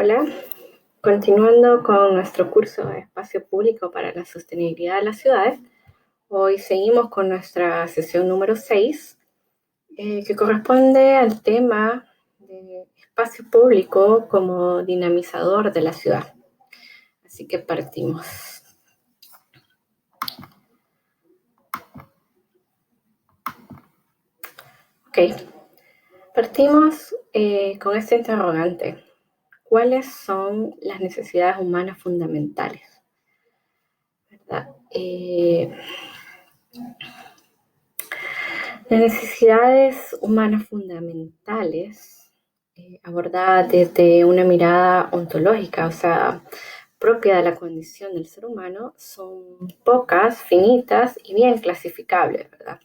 Hola, continuando con nuestro curso de Espacio Público para la Sostenibilidad de las Ciudades, hoy seguimos con nuestra sesión número 6, que corresponde al tema de espacio público como dinamizador de la ciudad. Así que partimos. Ok, partimos con este interrogante. ¿Cuáles son las necesidades humanas fundamentales? ¿Verdad? Las necesidades humanas fundamentales, abordadas desde una mirada ontológica, o sea, propia de la condición del ser humano, son pocas, finitas y bien clasificables, ¿verdad?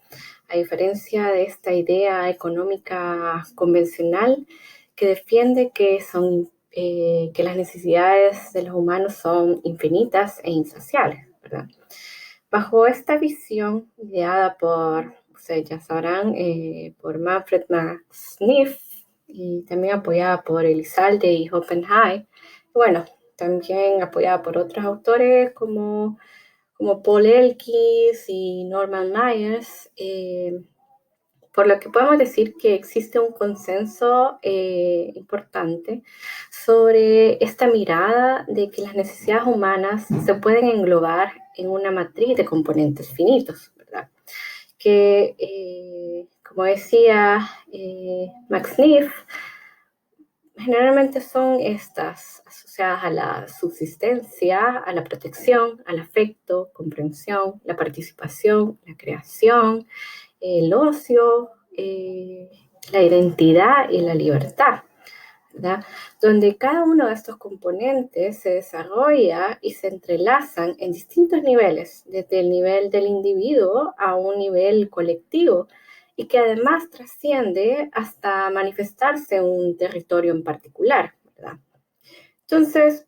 A diferencia de esta idea económica convencional que defiende que las necesidades de los humanos son infinitas e insaciables, ¿verdad? Bajo esta visión ideada por, ustedes ya sabrán, por Manfred Max Neff y también apoyada por Elizalde y Oppenheim, bueno, también apoyada por otros autores como Paul Elkis y Norman Myers, por lo que podemos decir que existe un consenso importante sobre esta mirada de que las necesidades humanas se pueden englobar en una matriz de componentes finitos, ¿verdad? Que, como decía Max Neff, generalmente son estas asociadas a la subsistencia, a la protección, al afecto, comprensión, la participación, la creación, el ocio, la identidad y la libertad, ¿verdad? Donde cada uno de estos componentes se desarrolla y se entrelazan en distintos niveles, desde el nivel del individuo a un nivel colectivo, y que además trasciende hasta manifestarse en un territorio en particular, ¿verdad? Entonces,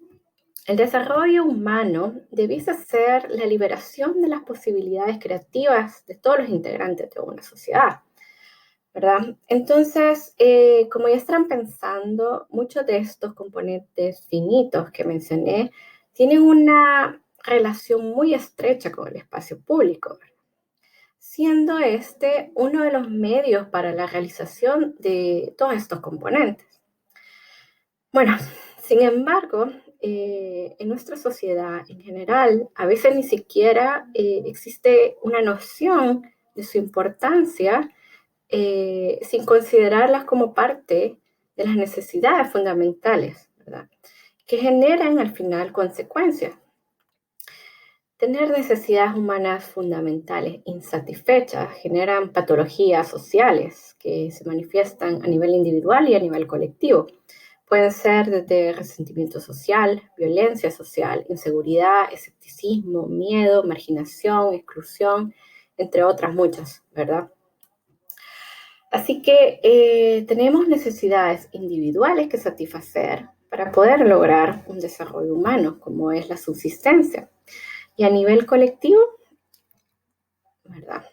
el desarrollo humano debiese ser la liberación de las posibilidades creativas de todos los integrantes de una sociedad, ¿verdad? Entonces, como ya están pensando, muchos de estos componentes finitos que mencioné tienen una relación muy estrecha con el espacio público, ¿verdad? Siendo este uno de los medios para la realización de todos estos componentes. Bueno, sin embargo, en nuestra sociedad en general, a veces ni siquiera existe una noción de su importancia sin considerarlas como parte de las necesidades fundamentales, ¿verdad? Que generan al final consecuencias. Tener necesidades humanas fundamentales insatisfechas generan patologías sociales que se manifiestan a nivel individual y a nivel colectivo. Pueden ser desde resentimiento social, violencia social, inseguridad, escepticismo, miedo, marginación, exclusión, entre otras muchas, ¿verdad? Así que tenemos necesidades individuales que satisfacer para poder lograr un desarrollo humano, como es la subsistencia. Y a nivel colectivo, ¿verdad?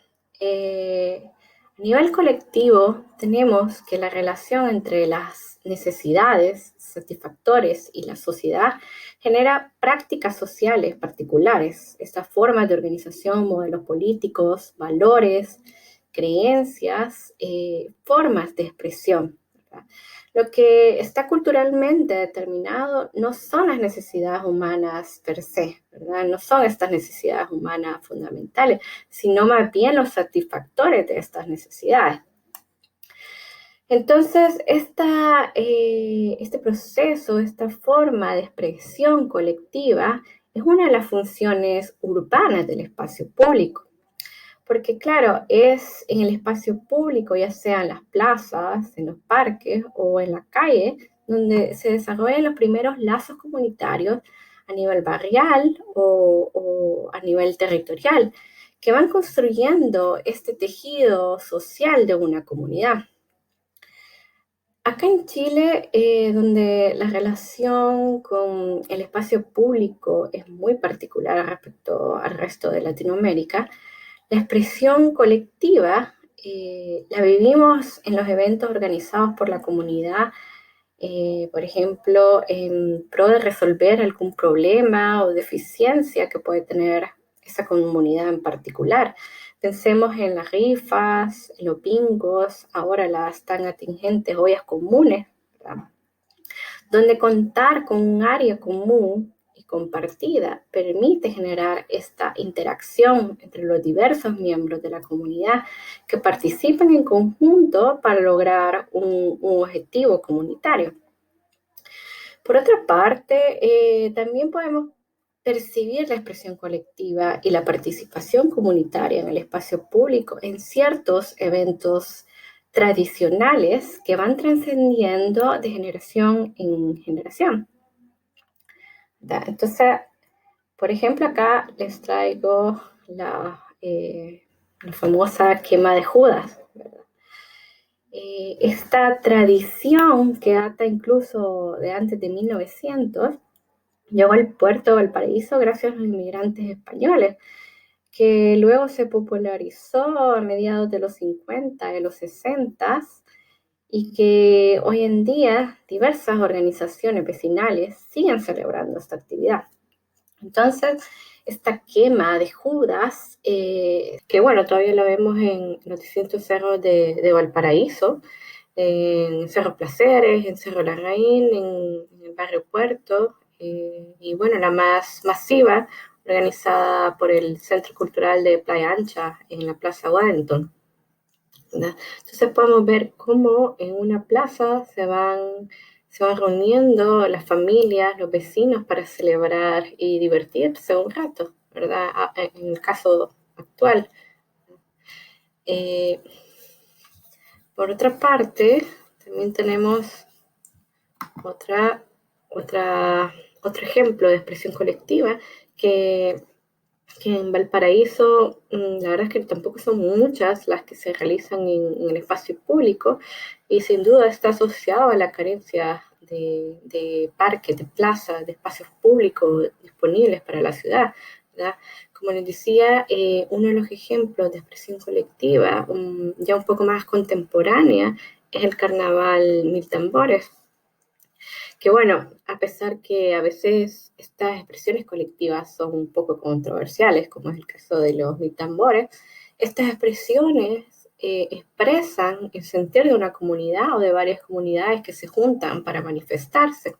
A nivel colectivo tenemos que la relación entre las necesidades satisfactores y la sociedad genera prácticas sociales particulares, estas formas de organización, modelos políticos, valores, creencias, formas de expresión, ¿verdad? Lo que está culturalmente determinado no son las necesidades humanas per se, ¿verdad? No son estas necesidades humanas fundamentales, sino más bien los satisfactores de estas necesidades. Entonces, este proceso, esta forma de expresión colectiva es una de las funciones urbanas del espacio público. Porque claro, es en el espacio público, ya sea en las plazas, en los parques o en la calle, donde se desarrollan los primeros lazos comunitarios a nivel barrial o a nivel territorial, que van construyendo este tejido social de una comunidad. Acá en Chile, donde la relación con el espacio público es muy particular respecto al resto de Latinoamérica, la expresión colectiva la vivimos en los eventos organizados por la comunidad Por ejemplo, en pro de resolver algún problema o deficiencia que puede tener esa comunidad en particular. Pensemos en las rifas, en los bingos, ahora las tan atingentes ollas comunes, ¿verdad? Donde contar con un área común y compartida permite generar esta interacción entre los diversos miembros de la comunidad que participan en conjunto para lograr un objetivo comunitario. Por otra parte, también podemos percibir la expresión colectiva y la participación comunitaria en el espacio público en ciertos eventos tradicionales que van trascendiendo de generación en generación. Entonces, por ejemplo, acá les traigo la famosa quema de Judas. Esta tradición que data incluso de antes de 1900 llegó al puerto de Valparaíso gracias a los inmigrantes españoles, que luego se popularizó a mediados de los 50 y los 60 y que hoy en día diversas organizaciones vecinales siguen celebrando esta actividad. Entonces, esta quema de Judas, que bueno, todavía la vemos en los distintos cerros de Valparaíso, en Cerro Placeres, en Cerro Larraín, en el barrio Puerto, y bueno, la más masiva, organizada por el Centro Cultural de Playa Ancha en la Plaza Wellington, ¿verdad? Entonces podemos ver cómo en una plaza se van reuniendo las familias, los vecinos para celebrar y divertirse un rato, ¿verdad? En el caso actual. Por otra parte, también tenemos otro ejemplo de expresión colectiva que en Valparaíso, la verdad es que tampoco son muchas las que se realizan en el espacio público y sin duda está asociado a la carencia de parques, de plazas, de espacios públicos disponibles para la ciudad, ¿verdad? Como les decía, uno de los ejemplos de expresión colectiva ya un poco más contemporánea es el Carnaval Mil Tambores, que bueno, a pesar que a veces estas expresiones colectivas son un poco controversiales, como es el caso de los mil tambores, estas expresiones expresan el sentir de una comunidad o de varias comunidades que se juntan para manifestarse.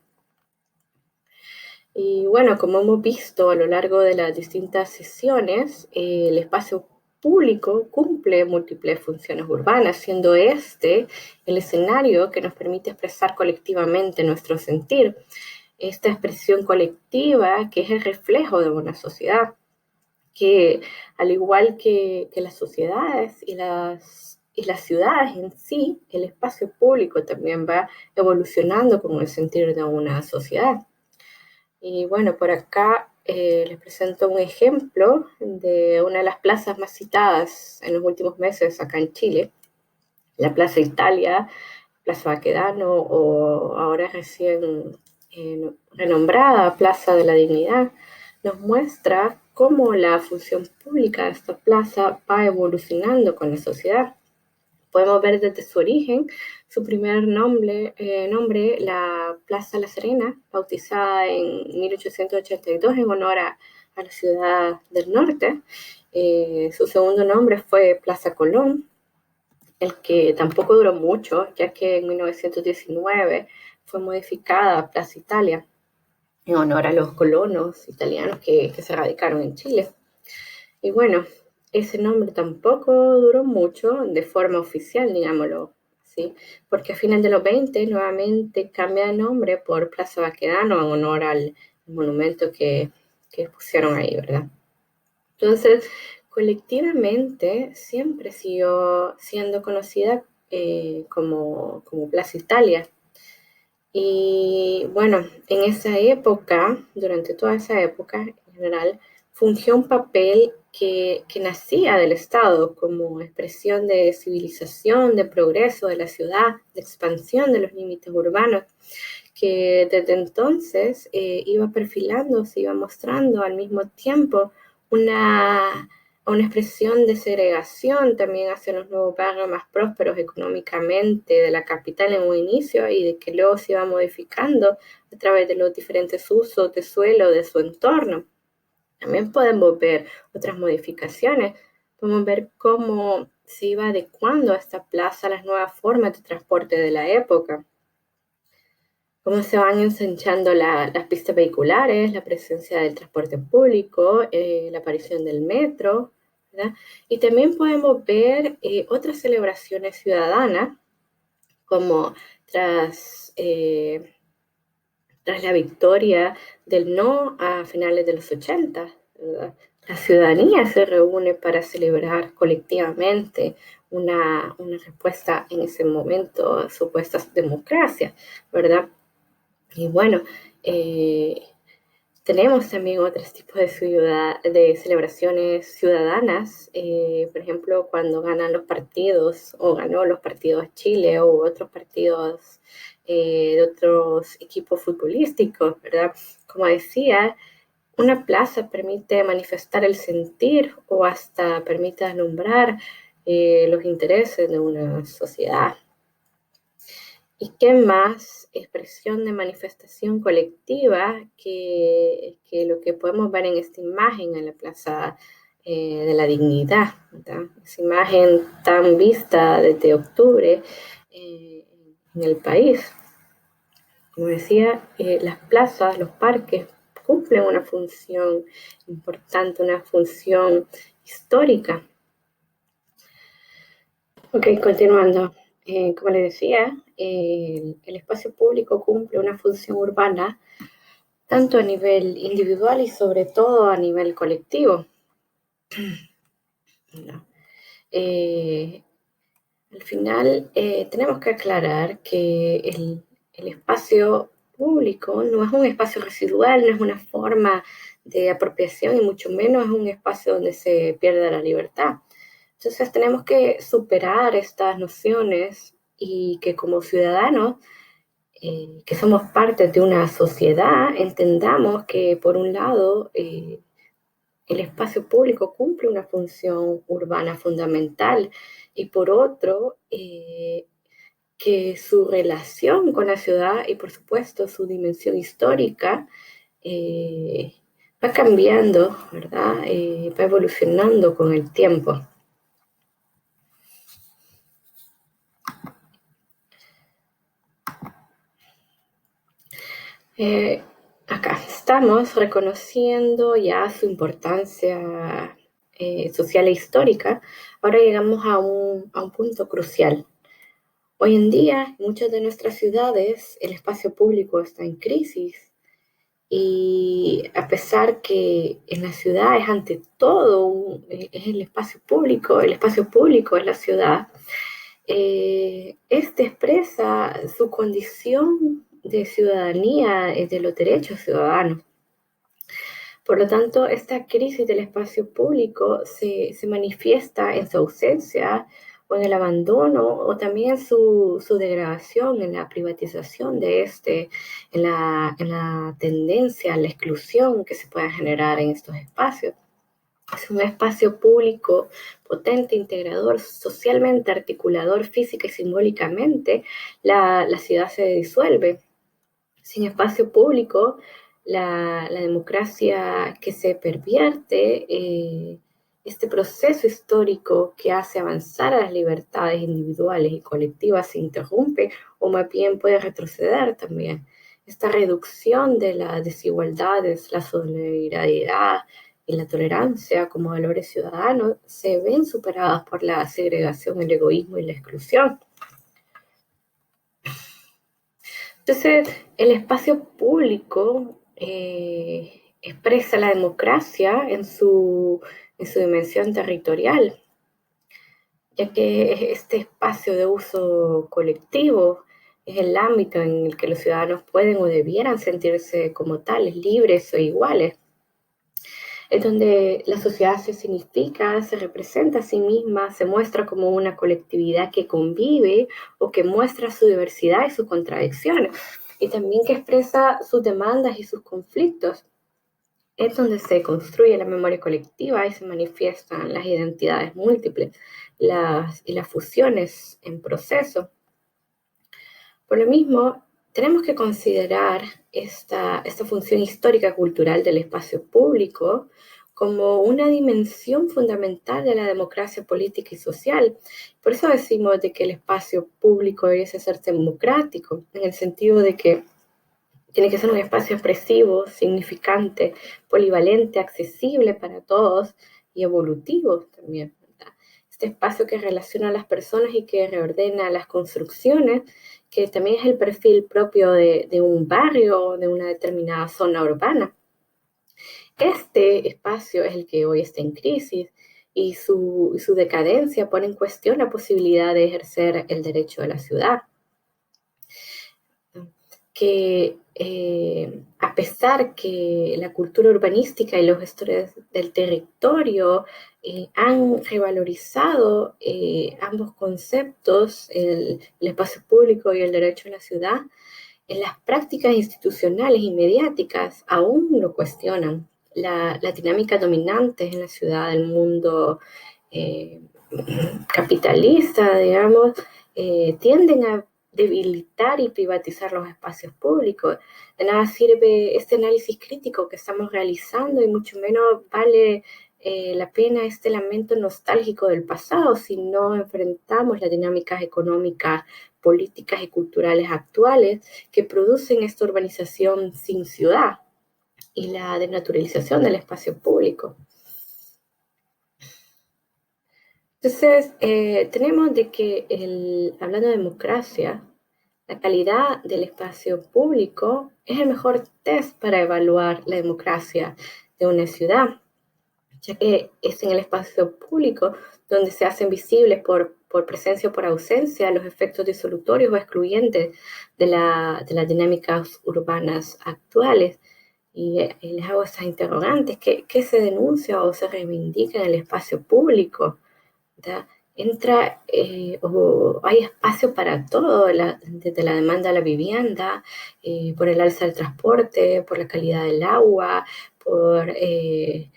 Y bueno, como hemos visto a lo largo de las distintas sesiones, el espacio público cumple múltiples funciones urbanas, siendo este el escenario que nos permite expresar colectivamente nuestro sentir. Esta expresión colectiva que es el reflejo de una sociedad, que al igual que las sociedades y las ciudades en sí, el espacio público también va evolucionando con el sentir de una sociedad. Y bueno, por acá les presento un ejemplo de una de las plazas más citadas en los últimos meses acá en Chile, la Plaza Italia, Plaza Baquedano o ahora recién renombrada Plaza de la Dignidad, nos muestra cómo la función pública de esta plaza va evolucionando con la sociedad. Podemos ver desde su origen, su primer nombre, la Plaza La Serena, bautizada en 1882 en honor a la ciudad del norte. Su segundo nombre fue Plaza Colón, el que tampoco duró mucho, ya que en 1919 fue modificada a Plaza Italia, en honor a los colonos italianos que se radicaron en Chile. Y bueno, ese nombre tampoco duró mucho de forma oficial, digámoslo, ¿sí? Porque a finales de los 20 nuevamente cambia de nombre por Plaza Baquedano en honor al monumento que pusieron ahí, ¿verdad? Entonces, colectivamente siempre siguió siendo conocida como Plaza Italia. Y bueno, en esa época, durante toda esa época en general, fungió un papel que nacía del Estado como expresión de civilización, de progreso de la ciudad, de expansión de los límites urbanos, que desde entonces iba perfilándose, iba mostrando al mismo tiempo una a una expresión de segregación también hacia los nuevos barrios más prósperos económicamente de la capital en un inicio y de que luego se iba modificando a través de los diferentes usos de suelo de su entorno. También podemos ver otras modificaciones, podemos ver cómo se iba adecuando a esta plaza a las nuevas formas de transporte de la época, cómo se van ensanchando las pistas vehiculares, la presencia del transporte público, la aparición del metro, ¿verdad? Y también podemos ver otras celebraciones ciudadanas, como tras la victoria del no a finales de los 80, ¿verdad? La ciudadanía se reúne para celebrar colectivamente una respuesta en ese momento a supuestas democracias, ¿verdad? Y bueno, tenemos también otros tipos de celebraciones ciudadanas, por ejemplo, cuando ganan los partidos o ganó los partidos Chile o otros partidos de otros equipos futbolísticos, ¿verdad? Como decía, una plaza permite manifestar el sentir o hasta permite alumbrar los intereses de una sociedad. ¿Y qué más expresión de manifestación colectiva que lo que podemos ver en esta imagen en la Plaza de la Dignidad, ¿verdad? Esa imagen tan vista desde octubre en el país? Como decía, las plazas, los parques cumplen una función importante, una función histórica. Ok, continuando. Como les decía, el espacio público cumple una función urbana tanto a nivel individual y sobre todo a nivel colectivo. ¿No? Al final tenemos que aclarar que el espacio público no es un espacio residual, no es una forma de apropiación y mucho menos es un espacio donde se pierda la libertad. Entonces tenemos que superar estas nociones y que como ciudadanos, que somos parte de una sociedad, entendamos que por un lado el espacio público cumple una función urbana fundamental y por otro que su relación con la ciudad y por supuesto su dimensión histórica va cambiando, ¿verdad? Va evolucionando con el tiempo. Acá estamos reconociendo ya su importancia social e histórica. Ahora llegamos a un punto crucial. Hoy en día, en muchas de nuestras ciudades, el espacio público está en crisis y a pesar que en la ciudad es ante todo es el espacio público es la ciudad, este expresa su condición de ciudadanía de los derechos ciudadanos. Por lo tanto, esta crisis del espacio público se manifiesta en su ausencia o en el abandono o también en su degradación, en la privatización de en la tendencia a la exclusión que se pueda generar en estos espacios. Es un espacio público potente, integrador, socialmente articulador, física y simbólicamente, la ciudad se disuelve. Sin espacio público, la democracia que se pervierte, este proceso histórico que hace avanzar a las libertades individuales y colectivas se interrumpe o más bien puede retroceder también. Esta reducción de las desigualdades, la solidaridad y la tolerancia como valores ciudadanos se ven superadas por la segregación, el egoísmo y la exclusión. Entonces, el espacio público expresa la democracia en su dimensión territorial, ya que este espacio de uso colectivo es el ámbito en el que los ciudadanos pueden o debieran sentirse como tales, libres o iguales. Es donde la sociedad se significa, se representa a sí misma, se muestra como una colectividad que convive o que muestra su diversidad y sus contradicciones, y también que expresa sus demandas y sus conflictos. es donde se construye la memoria colectiva y se manifiestan las identidades múltiples y las fusiones en proceso. Por lo mismo, tenemos que considerar esta función histórica cultural del espacio público como una dimensión fundamental de la democracia política y social. Por eso decimos de que el espacio público debe ser democrático, en el sentido de que tiene que ser un espacio expresivo, significante, polivalente, accesible para todos y evolutivo también, ¿verdad? Este espacio que relaciona a las personas y que reordena las construcciones, que también es el perfil propio de un barrio, de una determinada zona urbana. Este espacio es el que hoy está en crisis y su decadencia pone en cuestión la posibilidad de ejercer el derecho de la ciudad. Que a pesar que la cultura urbanística y los gestores del territorio han revalorizado ambos conceptos, el espacio público y el derecho a la ciudad, en las prácticas institucionales y mediáticas aún lo cuestionan. La dinámica dominante en la ciudad del mundo eh, capitalista, digamos, tienden a debilitar y privatizar los espacios públicos. De nada sirve este análisis crítico que estamos realizando y mucho menos vale la pena este lamento nostálgico del pasado si no enfrentamos las dinámicas económicas, políticas y culturales actuales que producen esta urbanización sin ciudad y la desnaturalización del espacio público. Entonces, tenemos de que, hablando de democracia, la calidad del espacio público es el mejor test para evaluar la democracia de una ciudad, ya que es en el espacio público donde se hacen visibles por presencia o por ausencia los efectos disolutorios o excluyentes de las dinámicas urbanas actuales. Y les hago estas interrogantes: ¿qué se denuncia o se reivindica en el espacio público? ¿Verdad? O hay espacio para todo, desde la demanda de la vivienda, por el alza del transporte, por la calidad del agua, porque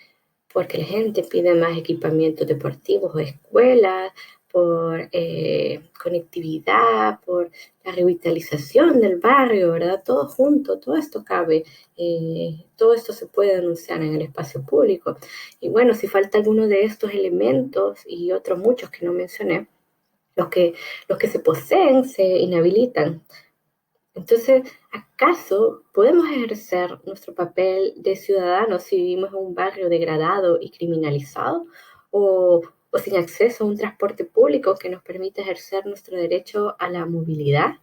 la gente pide más equipamientos deportivos o escuelas, por conectividad, por la revitalización del barrio, ¿verdad? Todo junto, todo esto cabe, todo esto se puede denunciar en el espacio público. Y bueno, si falta alguno de estos elementos y otros muchos que no mencioné, los que se poseen se inhabilitan. Entonces, ¿acaso podemos ejercer nuestro papel de ciudadanos si vivimos en un barrio degradado y criminalizado? ¿O sin acceso a un transporte público que nos permita ejercer nuestro derecho a la movilidad?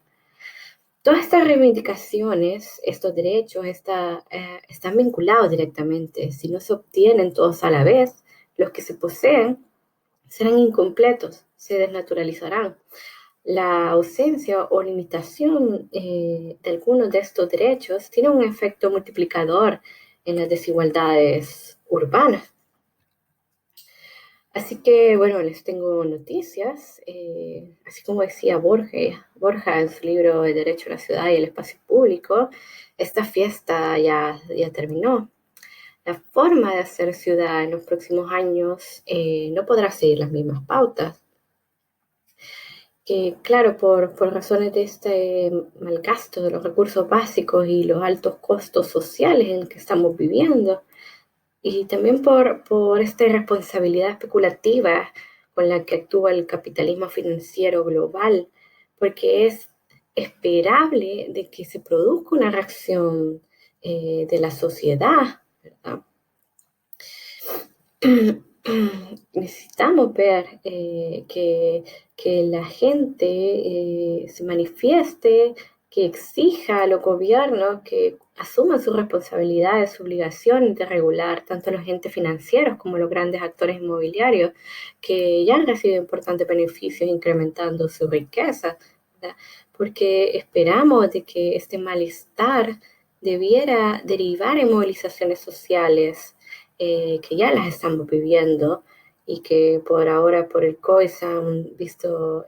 Todas estas reivindicaciones, estos derechos, están vinculados directamente. Si no se obtienen todos a la vez, los que se poseen serán incompletos, se desnaturalizarán. La ausencia o limitación de algunos de estos derechos tiene un efecto multiplicador en las desigualdades urbanas. Así que, bueno, les tengo noticias. Así como decía Borja en su libro El derecho a la ciudad y el espacio público, esta fiesta ya terminó. La forma de hacer ciudad en los próximos años no podrá seguir las mismas pautas. Que claro, por razones de este mal gasto de los recursos básicos y los altos costos sociales en que estamos viviendo, y también por esta irresponsabilidad especulativa con la que actúa el capitalismo financiero global, porque es esperable de que se produzca una reacción de la sociedad, ¿verdad? Necesitamos ver que la gente se manifieste, que exija a los gobiernos que asuman sus responsabilidades, su obligación de regular tanto los entes financieros como los grandes actores inmobiliarios que ya han recibido importantes beneficios incrementando su riqueza, ¿verdad? Porque esperamos de que este malestar debiera derivar en movilizaciones sociales que ya las estamos viviendo y que por ahora por el COVID se han visto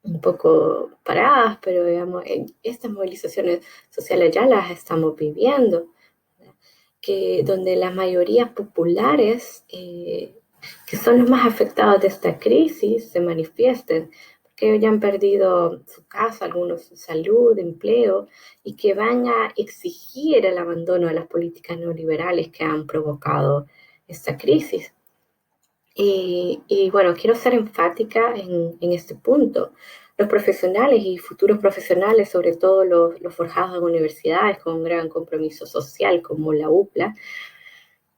un poco paradas, pero digamos, estas movilizaciones sociales ya las estamos viviendo. donde las mayorías populares, que son los más afectados de esta crisis, se manifiesten, porque ellos ya han perdido su casa, algunos su salud, empleo, y que van a exigir el abandono de las políticas neoliberales que han provocado esta crisis. Y bueno, quiero ser enfática en este punto. Los profesionales y futuros profesionales, sobre todo los forjados en universidades con un gran compromiso social como la UPLA,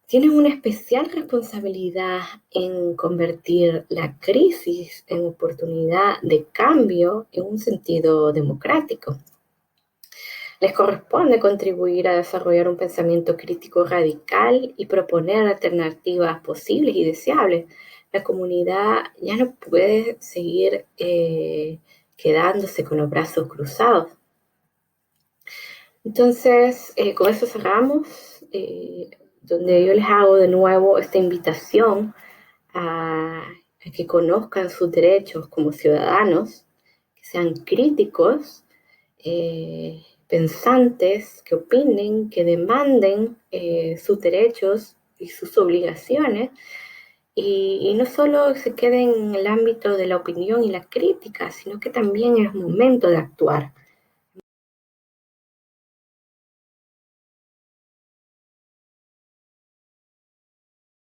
tienen una especial responsabilidad en convertir la crisis en oportunidad de cambio en un sentido democrático. Les corresponde contribuir a desarrollar un pensamiento crítico radical y proponer alternativas posibles y deseables. La comunidad ya no puede seguir quedándose con los brazos cruzados. Entonces, con eso cerramos, donde yo les hago de nuevo esta invitación a que conozcan sus derechos como ciudadanos, que sean críticos, pensantes, que opinen, que demanden sus derechos y sus obligaciones, y no solo se queden en el ámbito de la opinión y la crítica, sino que también es momento de actuar.